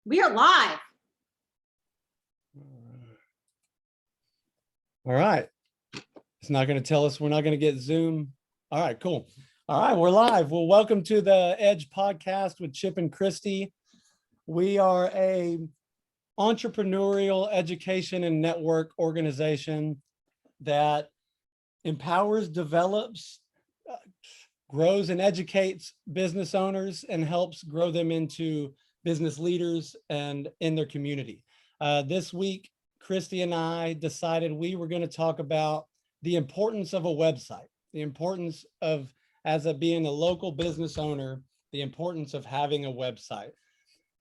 We are live. All right. It's not going to tell us we're not going to get Zoom. All right, cool. All right, we're live. Well, welcome to the Edge podcast with Chip and Christy. We are a entrepreneurial education and network organization that empowers, develops, grows, and educates business owners and helps grow them into business leaders and in their community. This week, Christy and I decided we were going to talk about the importance of a website, the importance of, being a local business owner, the importance of having a website.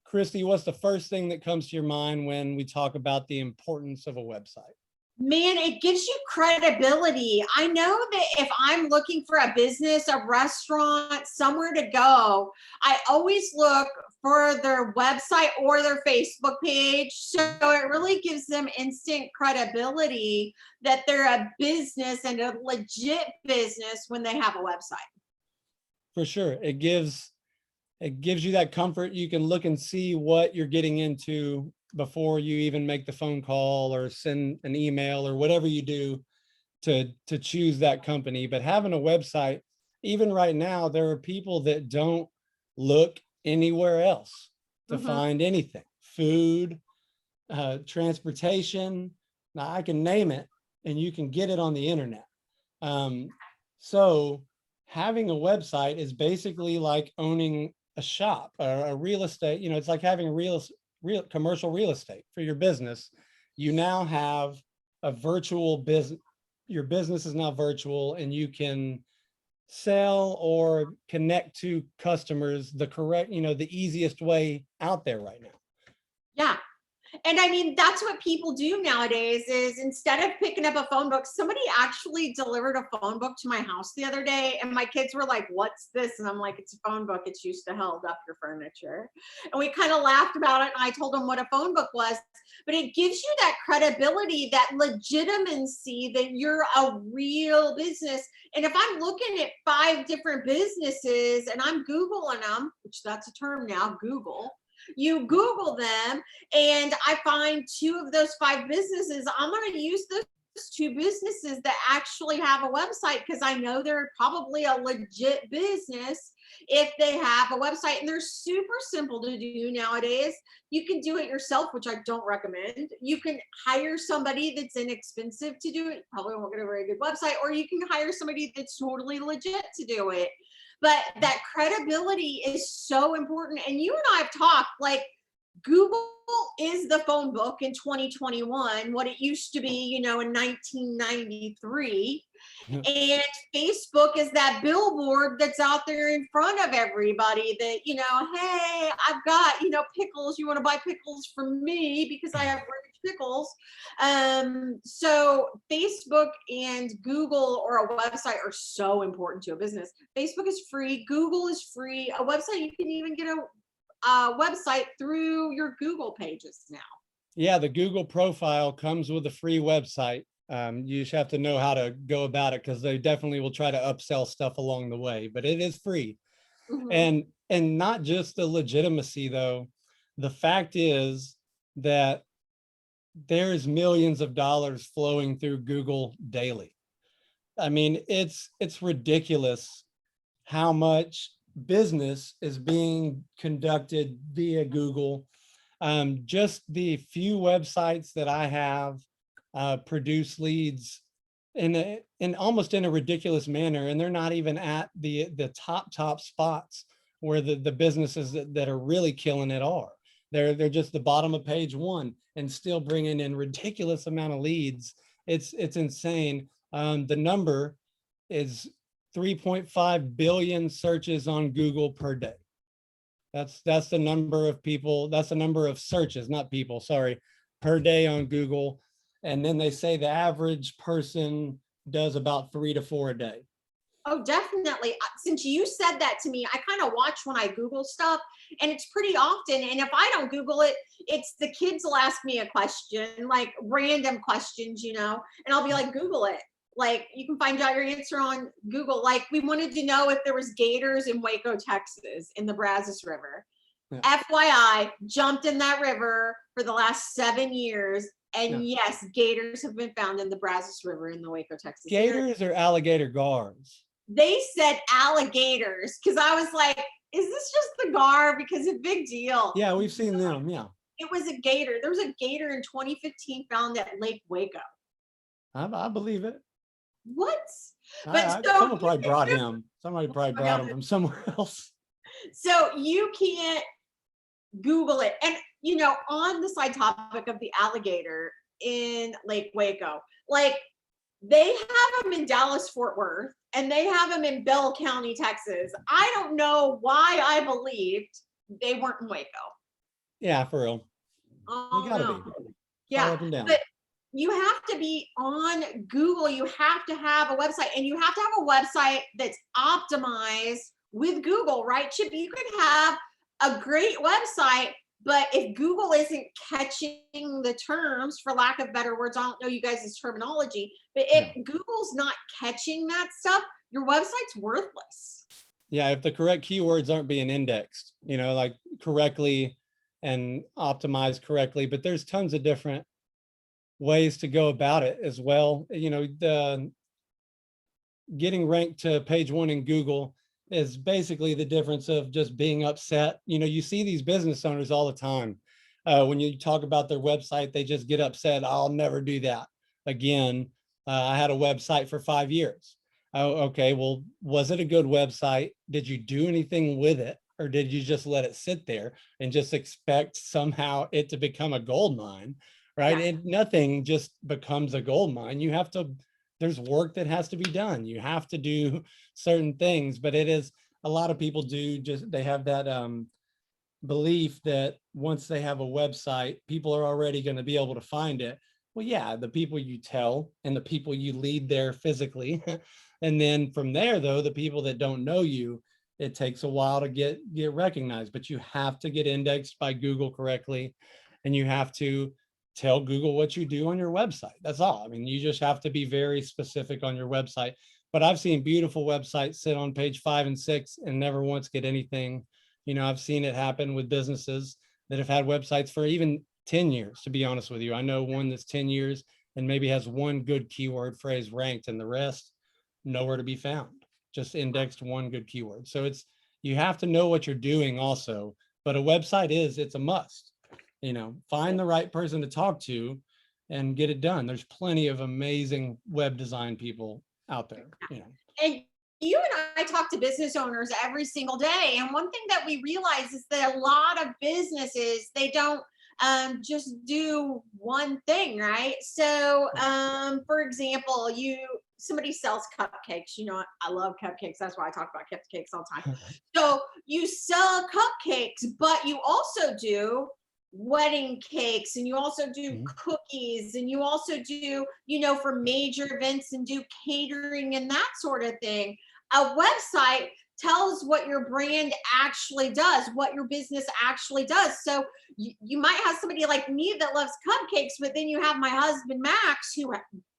Christy, what's the first thing that comes to your mind when we talk about the importance of a website? Man, it gives you credibility. I know that if I'm looking for a business, a restaurant, somewhere to go, I always look for their website or their Facebook page. So it really gives them instant credibility that they're a business and a legit business when they have a website. For sure. It gives you that comfort. You can look and see what you're getting into before you even make the phone call or send an email or whatever you do to choose that company. But having a website, even right now, there are people that don't look anywhere else to find anything. Food, transportation. Now I can name it and you can get it on the internet. So having a website is basically like owning a shop or a real estate. It's like having real commercial real estate for your business. You now have a virtual business. Your business is now virtual and you can sell or connect to customers the correct, the easiest way out there right now. Yeah. And I mean, that's what people do nowadays is instead of picking up a phone book, somebody actually delivered a phone book to my house the other day. And my kids were like, what's this? And I'm like, it's a phone book. It's used to hold up your furniture. And we kind of laughed about it. And I told them what a phone book was, but it gives you that credibility, that legitimacy that you're a real business. And if I'm looking at 5 different businesses and I'm Googling them, which that's a term now, Google, you Google them and I find 2 of those 5 businesses, I'm going to use those 2 businesses that actually have a website because I know they're probably a legit business if they have a website. And they're super simple to do nowadays. You can do it yourself, which I don't recommend. You can hire somebody that's inexpensive to do it. Probably won't get a very good website, or you can hire somebody that's totally legit to do it. But that credibility is so important. And you and I have talked, like, Google is the phone book in 2021, what it used to be, in 1993. And Facebook is that billboard that's out there in front of everybody that, hey, I've got, pickles. You want to buy pickles from me because I have rich pickles. So Facebook and Google or a website are so important to a business. Facebook is free. Google is free. A website, you can even get a website through your Google pages now. Yeah, the Google profile comes with a free website. You just have to know how to go about it because they definitely will try to upsell stuff along the way, but it is free. And not just the legitimacy though. The fact is that there's millions of dollars flowing through Google daily. I mean, it's ridiculous how much business is being conducted via Google. Just the few websites that I have produce leads in almost in a ridiculous manner, and they're not even at the top spots where the businesses that are really killing it are. They're just the bottom of page 1 and still bringing in ridiculous amount of leads. It's insane. The number is 3.5 billion searches on Google per day. That's the number of people. That's the number of searches, not people, sorry, per day on Google. And then they say the average person does about 3 to 4 a day. Oh, definitely. Since you said that to me, I kind of watch when I Google stuff, and it's pretty often. And if I don't Google it, it's the kids will ask me a question, like random questions, and I'll be like, Google it. Like, you can find out your answer on Google. Like, we wanted to know if there was gators in Waco, Texas, in the Brazos River. Yeah. FYI, jumped in that river for the last 7 years. And yes, gators have been found in the Brazos River in the Waco, Texas area. Gators or alligator gars? They said alligators because I was like, is this just the gar? Because it's a big deal. Yeah, we've seen them. Yeah. It was a gator. There was a gator in 2015 found at Lake Waco. I believe it. What? But so someone probably brought him. Somebody probably brought him from somewhere else. So you can't Google it. And, on the side topic of the alligator in Lake Waco, like they have them in Dallas, Fort Worth, and they have them in Bell County, Texas. I don't know why I believed they weren't in Waco. Yeah, for real. Oh, They gotta no. be. Yeah, All up and down. but you have to be on Google. You have to have a website, and you have to have a website that's optimized with Google, right, Chip? You could have a great website, but if Google isn't catching the terms, for lack of better words, I don't know you guys' terminology, but if Google's not catching that stuff, your website's worthless. Yeah, if the correct keywords aren't being indexed, like correctly and optimized correctly, but there's tons of different ways to go about it as well. The getting ranked to page 1 in Google is basically the difference of just being upset. You see these business owners all the time. When you talk about their website, they just get upset. I'll never do that again. I had a website for 5 years. Oh, okay. Well, was it a good website? Did you do anything with it? Or did you just let it sit there and just expect somehow it to become a gold mine, right? And nothing just becomes a gold mine. There's work that has to be done. You have to do certain things, but it is, a lot of people they have that belief that once they have a website, people are already going to be able to find it. Well, yeah, the people you tell and the people you lead there physically. And then from there, though, the people that don't know you, it takes a while to get recognized, but you have to get indexed by Google correctly. And you have to tell Google what you do on your website. That's all. I mean, you just have to be very specific on your website. But I've seen beautiful websites sit on page 5 and 6 and never once get anything. I've seen it happen with businesses that have had websites for even 10 years, to be honest with you. I know one that's 10 years and maybe has one good keyword phrase ranked and the rest nowhere to be found, just indexed one good keyword. So you have to know what you're doing also, but a website it's a must. Find the right person to talk to and get it done. There's plenty of amazing web design people out there. And you and I talk to business owners every single day. And one thing that we realize is that a lot of businesses, they don't just do one thing, right? So, for example, somebody sells cupcakes. I love cupcakes. That's why I talk about cupcakes all the time. So you sell cupcakes, but you also do wedding cakes, and you also do cookies, and you also do, for major events, and do catering and that sort of thing. A website tells what your brand actually does, what your business actually does. So you might have somebody like me that loves cupcakes, but then you have my husband, Max, who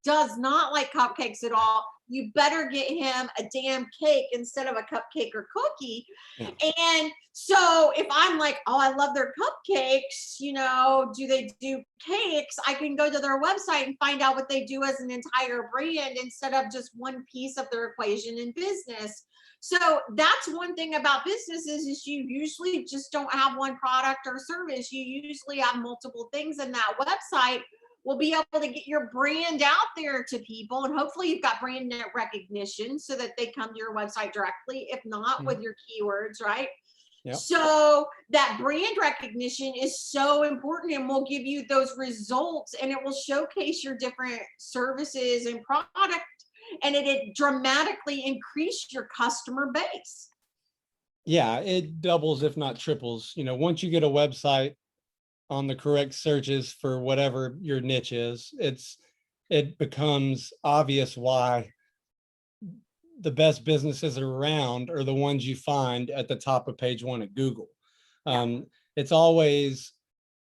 does not like cupcakes at all. You better get him a damn cake instead of a cupcake or cookie. Yeah. And so if I'm like, oh, I love their cupcakes, do they do cakes? I can go to their website and find out what they do as an entire brand instead of just one piece of their equation in business. So that's one thing about businesses is you usually just don't have one product or service. You usually have multiple things, and that website will be able to get your brand out there to people. And hopefully you've got brand recognition so that they come to your website directly, if not with your keywords, right? Yep. So that brand recognition is so important, and will give you those results, and it will showcase your different services and product, and it dramatically increase your customer base. Yeah, it doubles, if not triples. Once you get a website on the correct searches for whatever your niche is, it becomes obvious why the best businesses around are the ones you find at the top of page 1 at Google. It's always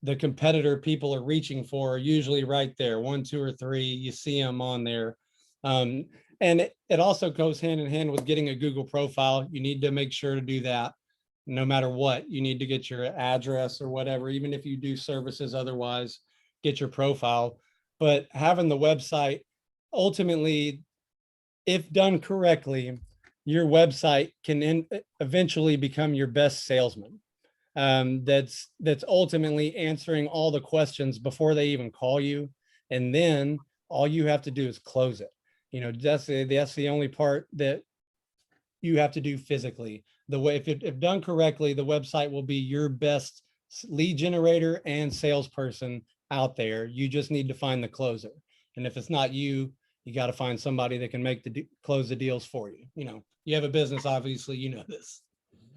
the competitor people are reaching for, usually right there, 1, 2, or 3. You see them on there. And it also goes hand in hand with getting a Google profile. You need to make sure to do that. no matter what, you need to get your address or whatever, even if you do services otherwise, get your profile. But having the website, ultimately, if done correctly, your website can eventually become your best salesman. That's ultimately answering all the questions before they even call you, and then all you have to do is close it. That's the only part that you have to do physically. The way, if done correctly, the website will be your best lead generator and salesperson out there. You just need to find the closer. And if it's not you, you got to find somebody that can close the deals for you. You have a business, obviously, this.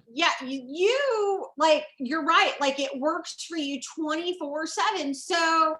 Yeah, you like, you're right. Like, it works for you 24/7. So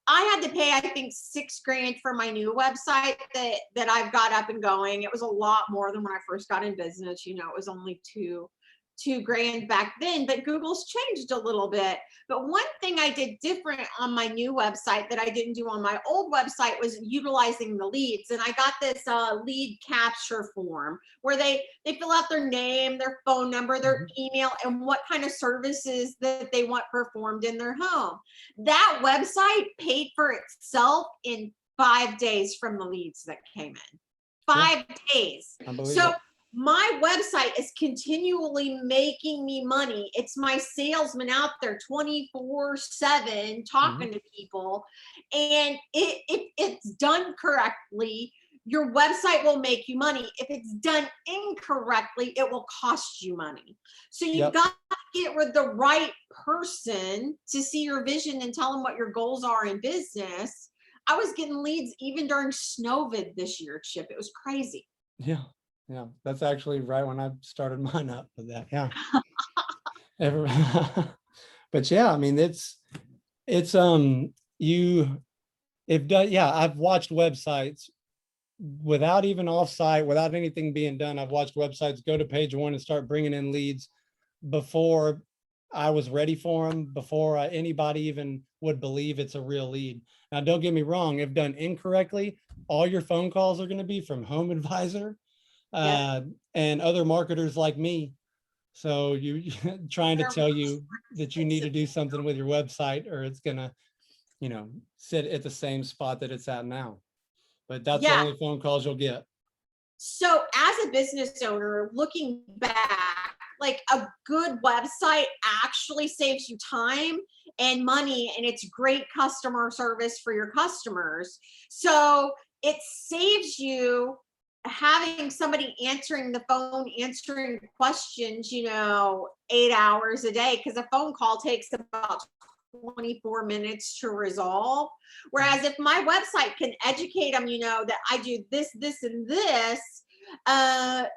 I had to pay, I think, $6,000 for my new website that I've got up and going. It was a lot more than when I first got in business. It was only $2,000 back then, but Google's changed a little bit. But one thing I did different on my new website that I didn't do on my old website was utilizing the leads. And I got this lead capture form where they fill out their name, their phone number, their email, and what kind of services that they want performed in their home. That website paid for itself in 5 days from the leads that came in. 5 days. So my website is continually making me money. It's my salesman out there 24/7 talking to people. And if it's done correctly, your website will make you money. If it's done incorrectly, it will cost you money. So you've got to get with the right person to see your vision and tell them what your goals are in business. I was getting leads even during Snowvid this year, Chip. It was crazy. Yeah. That's actually right when I started mine up with that. Yeah. But yeah, I mean, it's I've watched websites without even offsite, without anything being done. I've watched websites go to page one and start bringing in leads before I was ready for them, before anybody even would believe it's a real lead. Now, don't get me wrong, if done incorrectly, all your phone calls are going to be from Home Advisor and other marketers like me. So you trying to tell you that you need to do something with your website, or it's gonna, sit at the same spot that it's at now. But that's the only phone calls you'll get. So as a business owner, looking back, like, a good website actually saves you time and money, and it's great customer service for your customers. So it saves you having somebody answering the phone, answering questions, 8 hours a day, because a phone call takes about 24 minutes to resolve. Whereas if my website can educate them, that I do this, this, and this,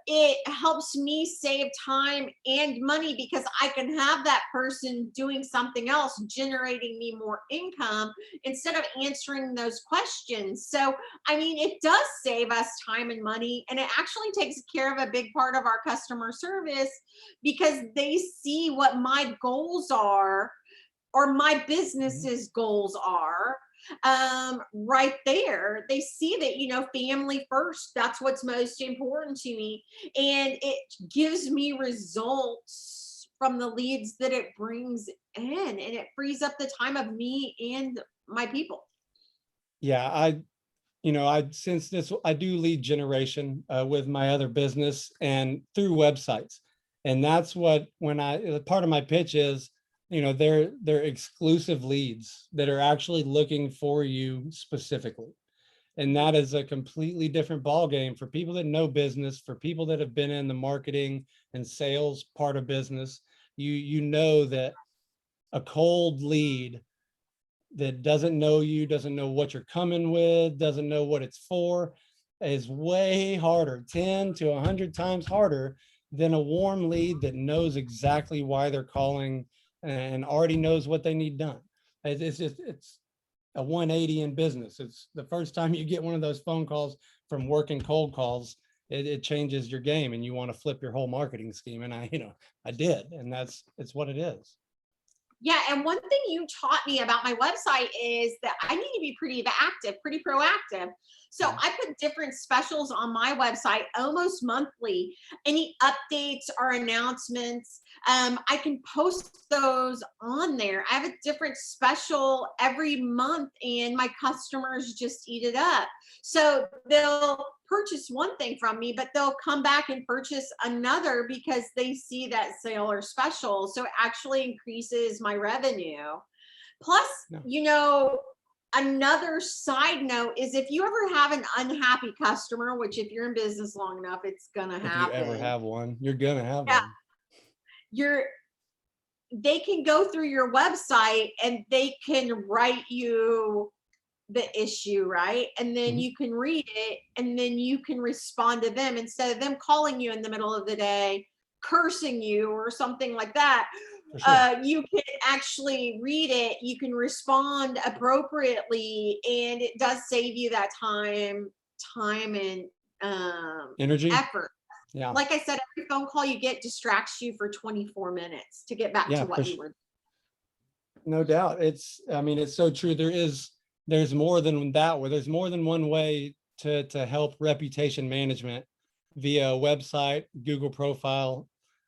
it helps me save time and money, because I can have that person doing something else, generating me more income instead of answering those questions. So, I mean, it does save us time and money, and it actually takes care of a big part of our customer service, because they see what my goals are, or my business's goals are, right there. They see that, family first, that's what's most important to me. And it gives me results from the leads that it brings in, and it frees up the time of me and my people. Yeah, I do lead generation with my other business and through websites. And that's what, part of my pitch is, they're exclusive leads that are actually looking for you specifically. And that is a completely different ballgame for people that know business, for people that have been in the marketing and sales part of business. You know that a cold lead that doesn't know you, doesn't know what you're coming with, doesn't know what it's for, is way harder, 10 to 100 times harder than a warm lead that knows exactly why they're calling and already knows what they need done. It's a 180 in business. It's the first time you get one of those phone calls from working cold calls, it changes your game, and you want to flip your whole marketing scheme. And I did, and it's what it is. Yeah, and one thing you taught me about my website is that I need to be pretty active, pretty proactive. So I put different specials on my website almost monthly. Any updates or announcements, I can post those on there. I have a different special every month, and my customers just eat it up. So they'll purchase one thing from me, but they'll come back and purchase another because they see that sale or special. So it actually increases my revenue. Plus, another side note is if you ever have an unhappy customer, which if you're in business long enough, it's gonna happen. If you ever have one, you're gonna have Yeah. one. They can go through your website and they can write you the issue, right? And then you can read it and then you can respond to them instead of them calling you in the middle of the day, cursing you or something like that. Sure. You can actually read it, you can respond appropriately, and it does save you that time and Energy. effort. Yeah. Like I said, every phone call you get distracts you for 24 minutes to get back to what you were. No doubt. It's so true. There's more than that, where there's more than one way to help reputation management via website, Google profile,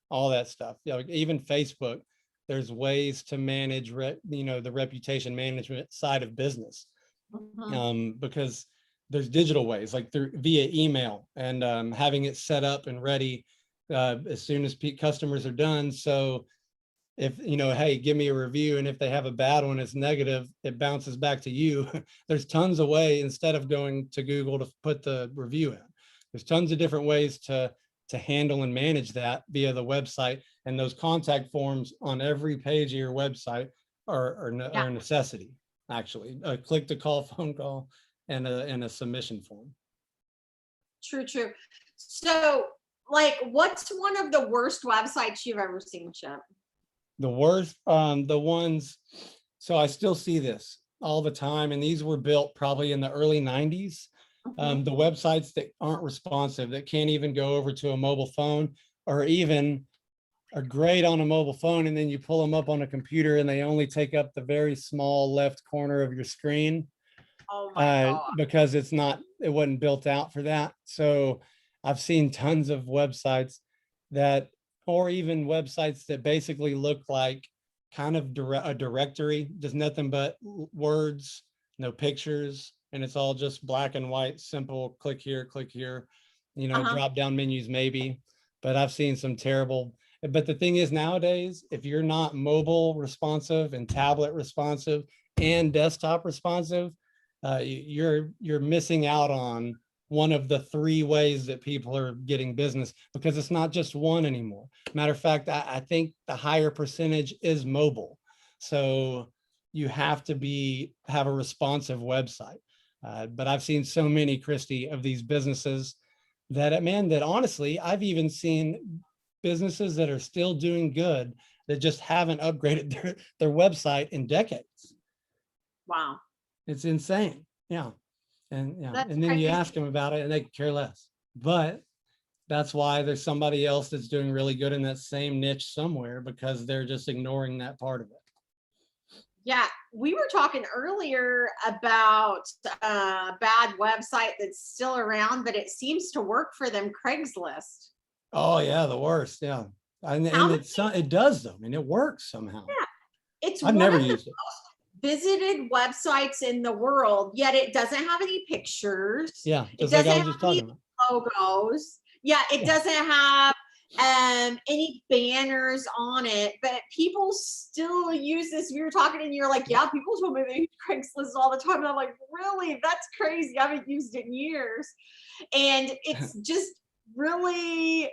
all that stuff. Even Facebook, there's ways to manage the reputation management side of business. Because there's digital ways, like via email, and having it set up and ready as soon as customers are done. So if hey, give me a review, and if they have a bad one, it's negative, it bounces back to you. There's tons of ways, instead of going to Google to put the review in. There's tons of different ways to handle and manage that via the website, and those contact forms on every page of your website are a necessity. Actually, a click to call phone call and a submission form. True. So, like, what's one of the worst websites you've ever seen, Chip? The worst, the ones, so I still see this all the time, and these were built probably in the early 90s. The websites that aren't responsive, that can't even go over to a mobile phone, or even are great on a mobile phone, and then you pull them up on a computer and they only take up the very small left corner of your screen. Oh my God. Because it wasn't built out for that. So I've seen tons of websites or even websites that basically look like kind of a directory, just nothing but words, no pictures, and it's all just black and white, simple, click here, drop down menus maybe. But I've seen some terrible. But the thing is, nowadays, if you're not mobile responsive and tablet responsive and desktop responsive, you're missing out on one of the three ways that people are getting business, because it's not just one anymore. Matter of fact, I think the higher percentage is mobile. So you have to have a responsive website. But I've seen so many, Christy, of these businesses that honestly, I've even seen businesses that are still doing good that just haven't upgraded their website in decades. Wow. It's insane. Yeah. And That's and then you crazy. ask them about it and they care less. But that's why there's somebody else that's doing really good in that same niche somewhere, because they're just ignoring that part of it. Yeah, we were talking earlier about a bad website that's still around, but it seems to work for them, Craigslist. Oh yeah, the worst. Yeah. And it does though. I mean, it works somehow. Yeah, it's I've never used it. Visited websites in the world, yet it doesn't have any pictures. Yeah, It just like doesn't I was just talking about. logos. Yeah, it doesn't have any banners on it, but people still use this. We were talking and you're like, yeah, people told me they use Craigslist all the time. And I'm like, really? That's crazy. I haven't used it in years. And it's just really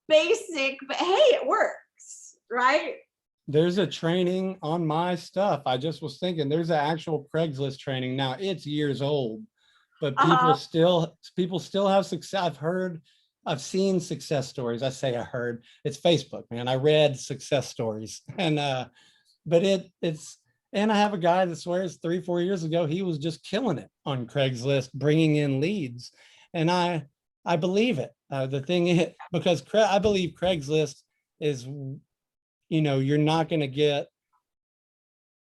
basic, but hey, it works, right? There's a training on my stuff. I just was thinking there's an actual Craigslist training. Now it's years old, but people still have success. I've seen success stories. I heard, it's Facebook, man. I read success stories, and but and I have a guy that swears 3-4 years ago he was just killing it on Craigslist, bringing in leads, and I believe it. The thing is, because I believe Craigslist is, you're not going to get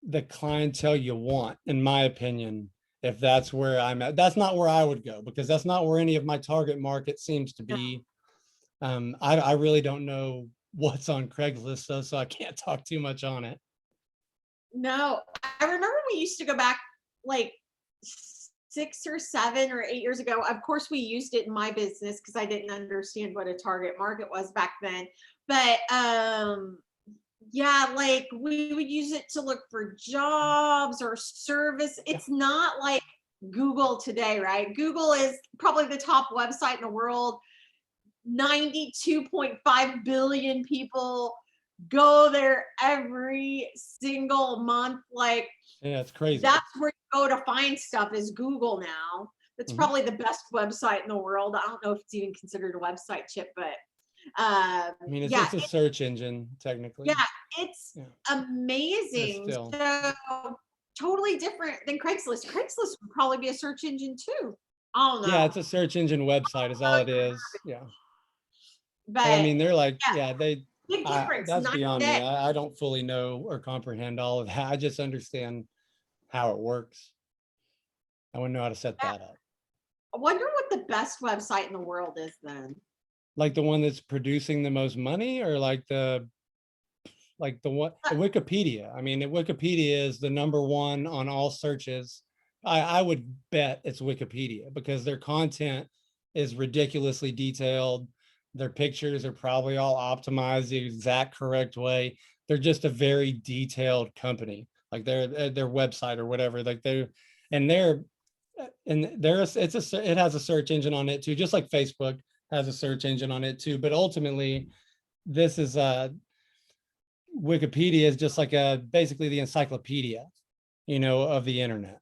the clientele you want, in my opinion, if that's where I'm at. That's not where I would go, because that's not where any of my target market seems to be. I really don't know what's on Craigslist, though, so I can't talk too much on it. No, I remember we used to go back like 6 or 7 or 8 years ago. Of course, we used it in my business because I didn't understand what a target market was back then. But yeah, like we would use it to look for jobs or service. It's not like Google today, right? Google is probably the top website in the world. 92.5 billion people go there every single month. Like, Yeah, it's crazy. that's where you go to find stuff, is Google now. That's probably the best website in the world. I don't know if it's even considered a website, Chip, but I mean, it's a search engine, technically. Yeah, it's amazing. Still. So totally different than Craigslist. Craigslist would probably be a search engine too. I don't know. Yeah, it's a search engine website is all it is. Yeah. But I mean, they're like, big difference. that's beyond me. I don't fully know or comprehend all of that. I just understand how it works. I wouldn't know how to set that up. I wonder what the best website in the world is then. Like the one that's producing the most money, or like the one, Wikipedia. I mean, Wikipedia is the #1 on all searches. I would bet it's Wikipedia, because their content is ridiculously detailed. Their pictures are probably all optimized the exact correct way. They're just a very detailed company, like their website or whatever. Like it has a search engine on it too, just like Facebook has a search engine on it too. But ultimately, this is Wikipedia is just like basically the encyclopedia, of the internet.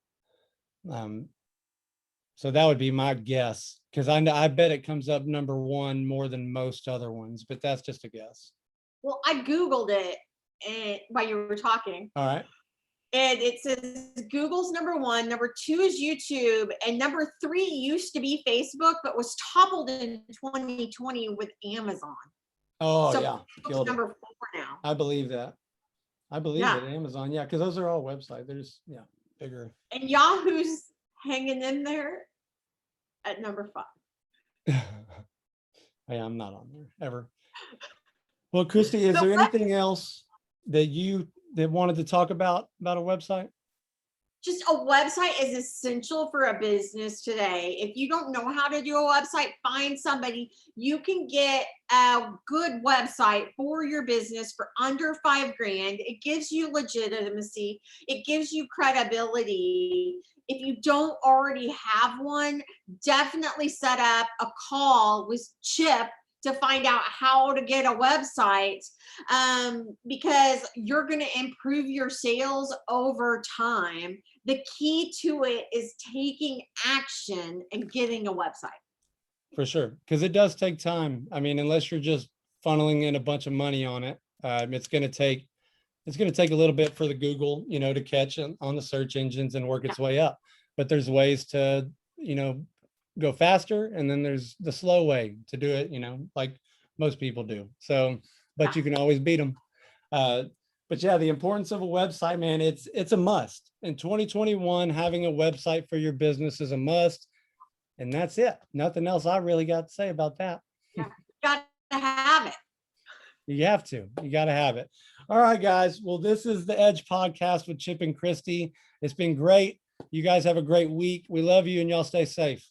So that would be my guess, because I bet it comes up #1 more than most other ones, but that's just a guess. Well, I Googled it while you were talking. All right. And it says Google's #1, #2 is YouTube, and #3 used to be Facebook, but was toppled in 2020 with Amazon. Oh, so yeah. It's #4 now. I believe that. I believe that Amazon, because those are all websites. They're just, bigger. And Yahoo's hanging in there at #5. Hey, I'm not on there ever. Well, Christy, is there anything else that you wanted to talk about a website? Just a website is essential for a business today. If you don't know how to do a website, find somebody. You can get a good website for your business for under $5 grand. It gives you legitimacy. It gives you credibility. If you don't already have one, definitely set up a call with Chip to find out how to get a website, because you're going to improve your sales over time. The key to it is taking action and getting a website. For sure, because it does take time. I mean, unless you're just funneling in a bunch of money on it, it's going to take a little bit for the Google, to catch on the search engines and work its way up. But there's ways to, go faster, and then there's the slow way to do it, like most people do. So, but you can always beat them. But yeah, the importance of a website, man, it's a must. In 2021, having a website for your business is a must. And that's it. Nothing else I really got to say about that. Yeah, you got to have it. You have to. You got to have it. All right, guys. Well, this is the Edge Podcast with Chip and Christy. It's been great. You guys have a great week. We love you, and y'all stay safe.